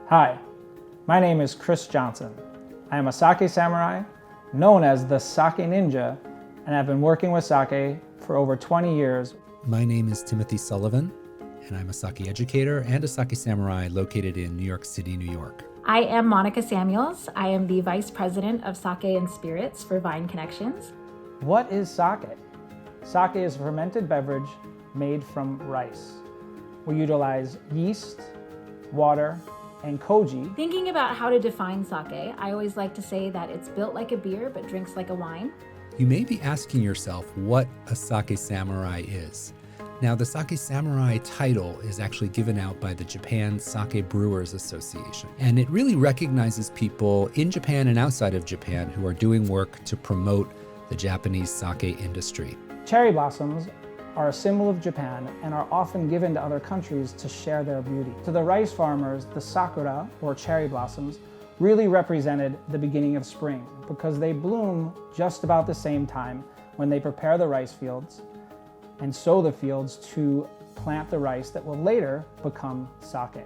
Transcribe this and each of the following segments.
Hi, my name is Chris Johnson. I am a sake samurai, known as the Sake Ninja, and I've been working with sake for over 20 years. My name is Timothy Sullivan, and I'm a sake educator and a sake samurai located in New York City, New York. I am Monica Samuels. I am the Vice President of Sake and Spirits for Vine Connections. What is sake? Sake is a fermented beverage made from rice. We utilize yeast, water, and koji. Thinking about how to define sake, I always like to say that it's built like a beer but drinks like a wine. You may be asking yourself what a sake samurai is. Now, the Sake Samurai title is actually given out by the Japan Sake Brewers Association, and it really recognizes people in Japan and outside of Japan who are doing work to promote the Japanese sake industry. Cherry blossoms are a symbol of Japan and are often given to other countries to share their beauty. To the rice farmers, the sakura, or cherry blossoms, really represented the beginning of spring because they bloom just about the same time when they prepare the rice fields and sow the fields to plant the rice that will later become sake.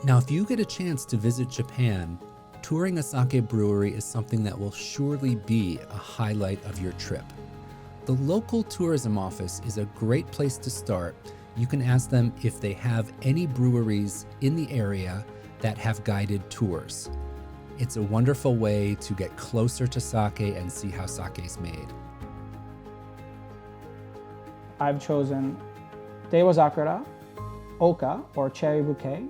Now, if you get a chance to visit Japan, touring a sake brewery is something that will surely be a highlight of your trip. The local tourism office is a great place to start. You can ask them if they have any breweries in the area that have guided tours. It's a wonderful way to get closer to sake and see how sake is made. I've chosen Dewazakura Oka, or cherry bouquet,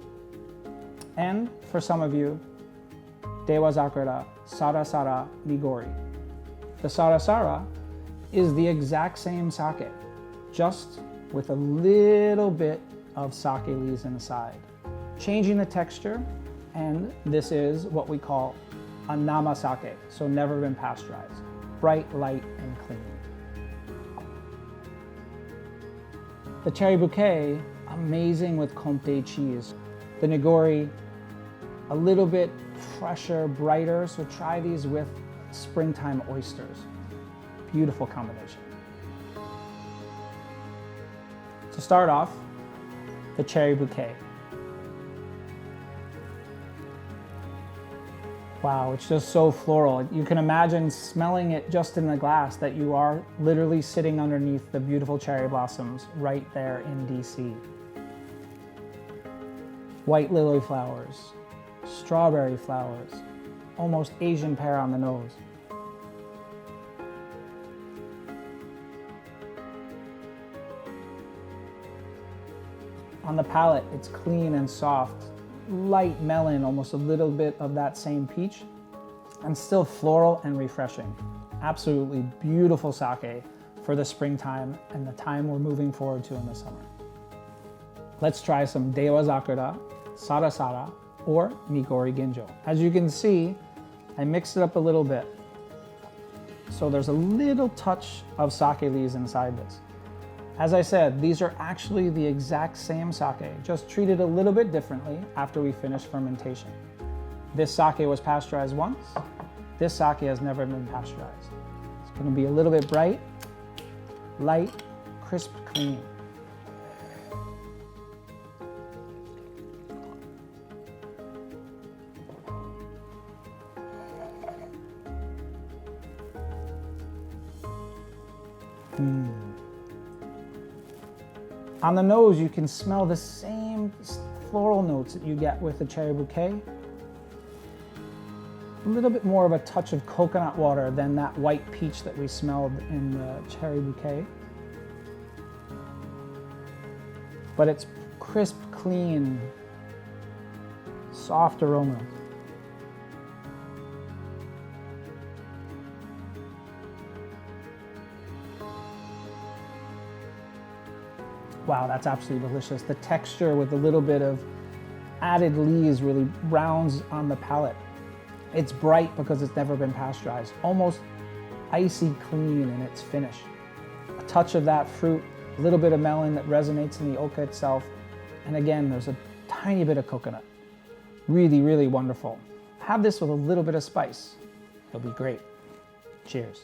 and for some of you, Dewazakura Sarasara Nigori. The Sarasara is the exact same sake, just with a little bit of sake leaves inside, changing the texture, and this is what we call a nama sake, so never been pasteurized, bright, light, and clean. The cherry bouquet, amazing with Comté cheese. The nigori, a little bit fresher, brighter, so try these with springtime oysters. Beautiful combination. To start off, the cherry bouquet. Wow, it's just so floral. You can imagine smelling it just in the glass that you are literally sitting underneath the beautiful cherry blossoms right there in DC. White lily flowers, strawberry flowers, almost Asian pear on the nose. On the palate, it's clean and soft. Light melon, almost a little bit of that same peach, and still floral and refreshing. Absolutely beautiful sake for the springtime and the time we're moving forward to in the summer. Let's try some Dewazakura Sarasara or Nigori Ginjo. As you can see, I mixed it up a little bit. So there's a little touch of sake leaves inside this. As I said, these are actually the exact same sake, just treated a little bit differently after we finish fermentation. This sake was pasteurized once. This sake has never been pasteurized. It's going to be a little bit bright, light, crisp, clean. On the nose, you can smell the same floral notes that you get with the cherry bouquet. A little bit more of a touch of coconut water than that white peach that we smelled in the cherry bouquet. But it's crisp, clean, soft aroma. Wow, that's absolutely delicious. The texture with a little bit of added leaves really rounds on the palate. It's bright because it's never been pasteurized, almost icy clean in its finish. A touch of that fruit, a little bit of melon that resonates in the oka itself, and again, there's a tiny bit of coconut. Really, really wonderful. Have this with a little bit of spice. It'll be great. Cheers.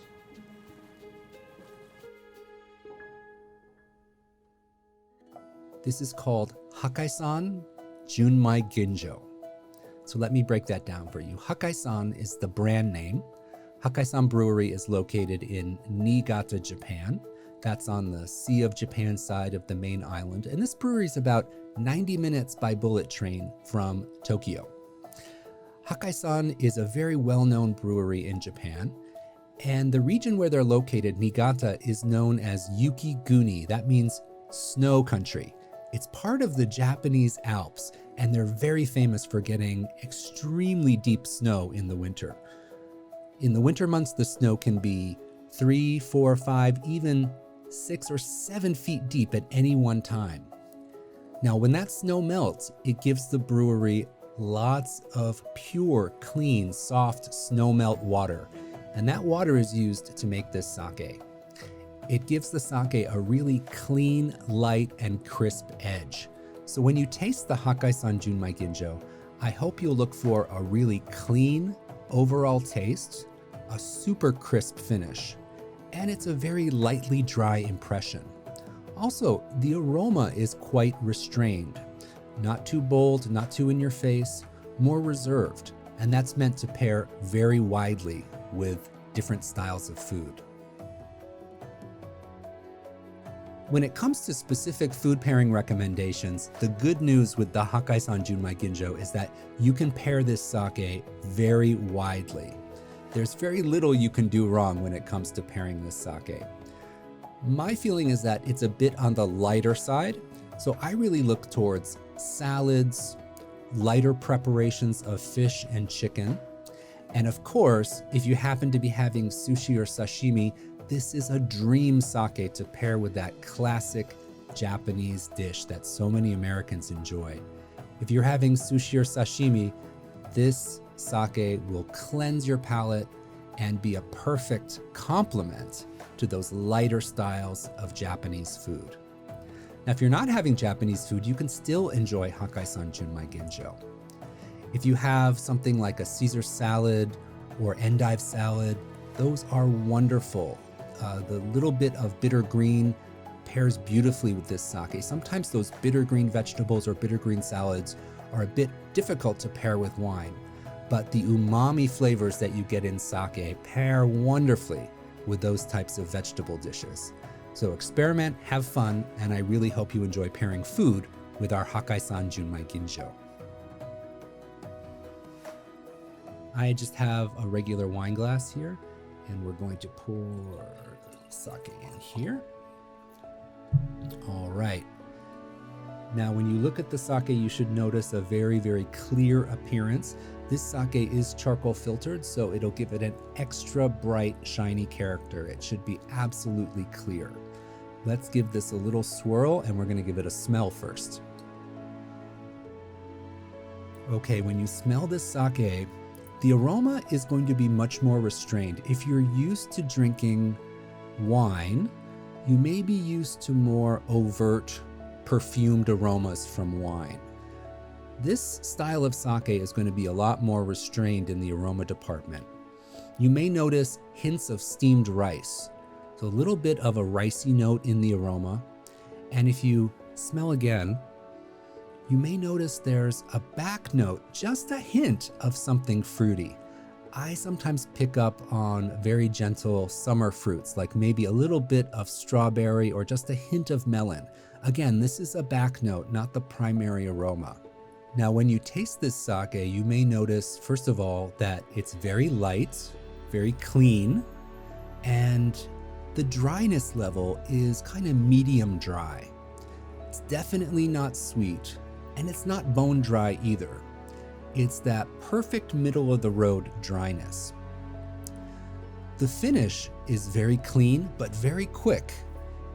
This is called Hakkaisan Junmai Ginjo. So let me break that down for you. Hakkaisan is the brand name. Hakkaisan Brewery is located in Niigata, Japan. That's on the Sea of Japan side of the main island. And this brewery is about 90 minutes by bullet train from Tokyo. Hakkaisan is a very well-known brewery in Japan. And the region where they're located, Niigata, is known as Yukiguni. That means snow country. It's part of the Japanese Alps, and they're very famous for getting extremely deep snow in the winter. In the winter months, the snow can be 3, 4, 5, even 6 or 7 feet deep at any one time. Now, when that snow melts, it gives the brewery lots of pure, clean, soft snow melt water. And that water is used to make this sake. It gives the sake a really clean, light, and crisp edge. So when you taste the Hakkaisan Junmai Ginjo, I hope you'll look for a really clean overall taste, a super crisp finish, and it's a very lightly dry impression. Also, the aroma is quite restrained. Not too bold, not too in your face, more reserved. And that's meant to pair very widely with different styles of food. When it comes to specific food pairing recommendations, the good news with the Hakkaisan Junmai Ginjo is that you can pair this sake very widely. There's very little you can do wrong when it comes to pairing this sake. My feeling is that it's a bit on the lighter side, so I really look towards salads, lighter preparations of fish and chicken. And of course, if you happen to be having sushi or sashimi, this is a dream sake to pair with that classic Japanese dish that so many Americans enjoy. If you're having sushi or sashimi, this sake will cleanse your palate and be a perfect complement to those lighter styles of Japanese food. Now, if you're not having Japanese food, you can still enjoy Hakkaisan Junmai Ginjo. If you have something like a Caesar salad or endive salad, those are wonderful. The little bit of bitter green pairs beautifully with this sake. Sometimes those bitter green vegetables or bitter green salads are a bit difficult to pair with wine, but the umami flavors that you get in sake pair wonderfully with those types of vegetable dishes. So experiment, have fun, and I really hope you enjoy pairing food with our Hakkaisan Junmai Ginjo. I just have a regular wine glass here, and we're going to pour sake in here. All right. Now, when you look at the sake, you should notice a very, very clear appearance. This sake is charcoal filtered, so it'll give it an extra bright, shiny character. It should be absolutely clear. Let's give this a little swirl, and we're going to give it a smell first. Okay, when you smell this sake, the aroma is going to be much more restrained. If you're used to drinking wine, you may be used to more overt, perfumed aromas from wine. This style of sake is going to be a lot more restrained in the aroma department. You may notice hints of steamed rice, so a little bit of a ricey note in the aroma. And if you smell again, you may notice there's a back note, just a hint of something fruity. I sometimes pick up on very gentle summer fruits, like maybe a little bit of strawberry or just a hint of melon. Again, this is a back note, not the primary aroma. Now, when you taste this sake, you may notice, first of all, that it's very light, very clean, and the dryness level is kind of medium dry. It's definitely not sweet, and it's not bone dry either. It's that perfect middle of the road dryness. The finish is very clean, but very quick.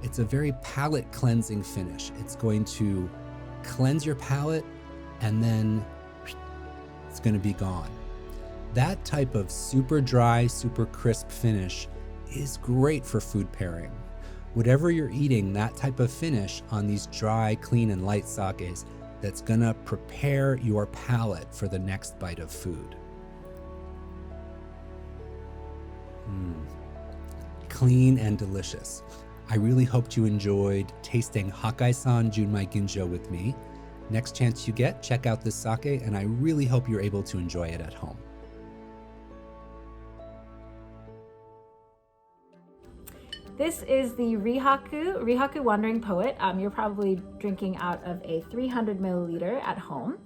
It's a very palate cleansing finish. It's going to cleanse your palate, and then it's going to be gone. That type of super dry, super crisp finish is great for food pairing. Whatever you're eating, that type of finish on these dry, clean, and light sakes, that's gonna prepare your palate for the next bite of food. Clean and delicious. I really hoped you enjoyed tasting Hakkaisan Junmai Ginjo with me. Next chance you get, check out this sake, and I really hope you're able to enjoy it at home. This is the Rihaku Wandering Poet. You're probably drinking out of a 300 milliliter at home.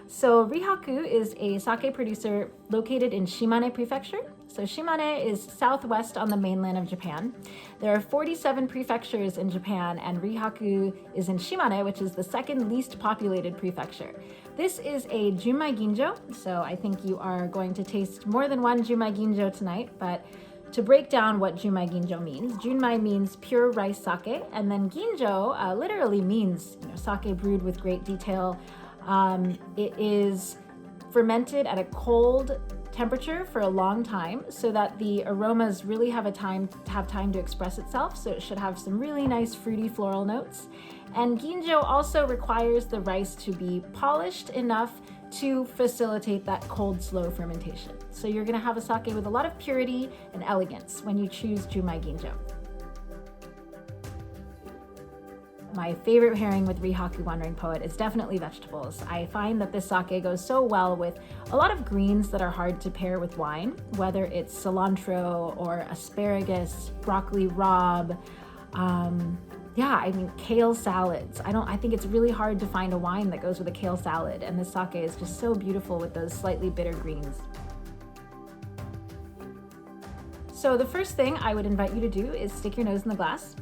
So Rihaku is a sake producer located in Shimane Prefecture. So Shimane is southwest on the mainland of Japan. There are 47 prefectures in Japan, and Rihaku is in Shimane, which is the second least populated prefecture. This is a Junmai Ginjo, so I think you are going to taste more than one Junmai Ginjo tonight, but to break down what Junmai Ginjo means, Junmai means pure rice sake, and then Ginjo literally means sake brewed with great detail. It is fermented at a cold temperature for a long time so that the aromas really have time to express itself. So it should have some really nice fruity floral notes. And Ginjo also requires the rice to be polished enough to facilitate that cold, slow fermentation. So you're gonna have a sake with a lot of purity and elegance when you choose Junmai Ginjo. My favorite pairing with Rihaku Wandering Poet is definitely vegetables. I find that this sake goes so well with a lot of greens that are hard to pair with wine, whether it's cilantro or asparagus, broccoli rabe, kale salads. I think it's really hard to find a wine that goes with a kale salad, and this sake is just so beautiful with those slightly bitter greens. So the first thing I would invite you to do is stick your nose in the glass.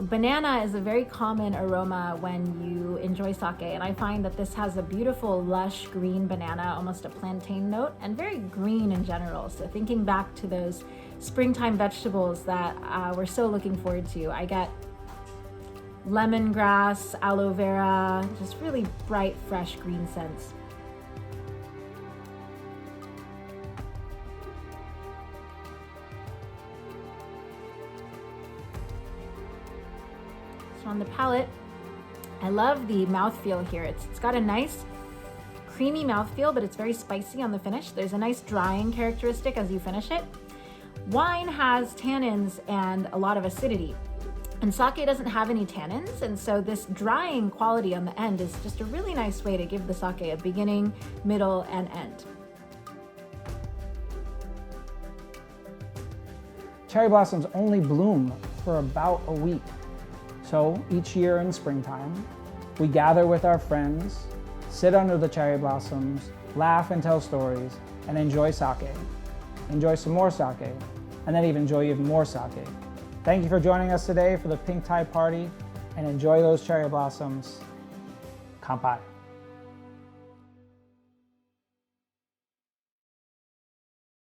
Banana is a very common aroma when you enjoy sake, and I find that this has a beautiful, lush green banana, almost a plantain note, and very green in general. So thinking back to those springtime vegetables that we're so looking forward to, I get lemongrass, aloe vera, just really bright, fresh green scents. So on the palate, I love the mouthfeel here. It's got a nice creamy mouthfeel, but it's very spicy on the finish. There's a nice drying characteristic as you finish it. Wine has tannins and a lot of acidity, and sake doesn't have any tannins, and so this drying quality on the end is just a really nice way to give the sake a beginning, middle, and end. Cherry blossoms only bloom for about a week. So each year in springtime, we gather with our friends, sit under the cherry blossoms, laugh and tell stories, and enjoy sake. Enjoy some more sake, and then enjoy even more sake. Thank you for joining us today for the Pink Tie Party, and enjoy those cherry blossoms. Kanpai.